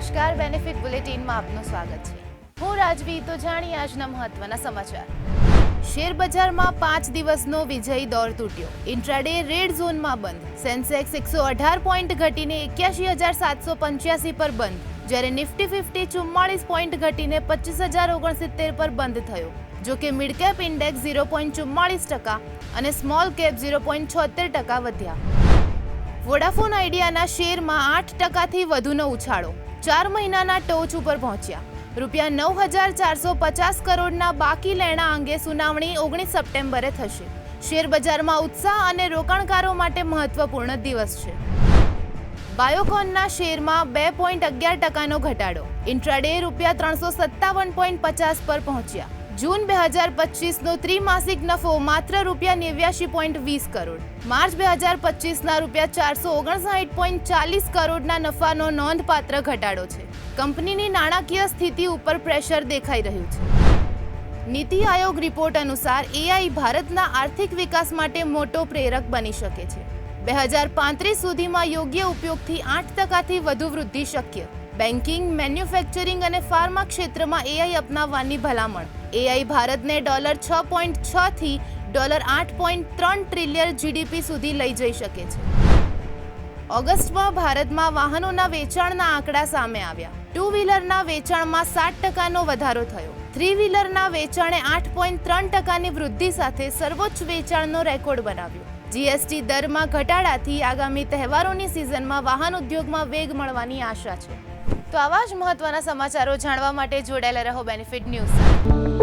નમસ્કાર, બેનિફિટ બુલેટિનમાં આપનું સ્વાગત છે. હું રાજવી. તો જાણીએ આજના મહત્વના સમાચાર. શેર બજારમાં 5 દિવસનો વિજય દોર તૂટ્યો. ઇન્ટ્રાડે રેડ ઝોનમાં બંધ. સેન્સેક્સ 118 પોઈન્ટ ઘટીને 81,785 પર બંધ, જ્યારે નિફ્ટી 50 44 પોઈન્ટ ઘટીને 25,069 પર બંધ થયો. જો કે મિડ કેપ ઇન્ડેક્સ 0.44% અને સ્મોલ કેપ 0.76% વધ્યા. વોડાફોન આઈડિયાના શેરમાં 8%થી વધુનો ઉછાળો. 4 મહિનાના ટોચ ઉપર પહોંચ્યા. રૂપિયા 9,450 કરોડના બાકી લેણા અંગે સુનાવણી 19 સપ્ટેમ્બરે થશે. શેર બજારમાં ઉત્સાહ અને રોકાણકારો માટે મહત્વપૂર્ણ દિવસ છે. બાયોકોનના શેરમાં 2.11%નો ઘટાડો. ઇન્ટ્રાડે રૂપિયા 357.50 પર પહોંચ્યા. જૂન 2025નો ત્રિમાસિક નફો માત્ર રૂપિયા 89.20 કરોડ. માર્ચ 2025ના રૂપિયા 459.40 કરોડના નફાનો નોંધપાત્ર ઘટાડો છે. કંપનીની નાણાકીય સ્થિતિ ઉપર પ્રેશર દેખાઈ રહ્યું છે. નીતિ આયોગ રિપોર્ટ અનુસાર એઆઈ ભારતના આર્થિક વિકાસ માટે મોટો પ્રેરક બની શકે છે. 2035 સુધીમાં યોગ્ય ઉપયોગથી 8%થી વધુ વૃદ્ધિ શક્ય. બેન્કિંગ, મેન્યુફેક્ચરિંગ અને ફાર્મા ક્ષેત્રમાં એઆઈ અપનાવવાની ભલામણ. એઆઈ ભારતને $6.6 થી $8.3 ટ્રિલિયન જીડીપી સુધી લઈ જઈ શકે છે. ઓગસ્ટમાં ભારતમાં વાહનોના વેચાણના આંકડા સામે આવ્યા. 2 વ્હીલરના વેચાણમાં 7%નો વધારો થયો. 3 વ્હીલરના વેચાણે 8.3%ની વૃદ્ધિ સાથે સર્વોચ્ચ વેચાણનો રેકોર્ડ બનાવ્યો. જીએસટી દરમાં ઘટાડાથી આગામી તહેવારોની સિઝનમાં વાહન ઉદ્યોગમાં વેગ મળવાની આશા છે. તો આવા જ મહત્વના સમાચારો જાણવા માટે જોડાયેલા રહો બેનિફિટ ન્યૂઝ સાથે.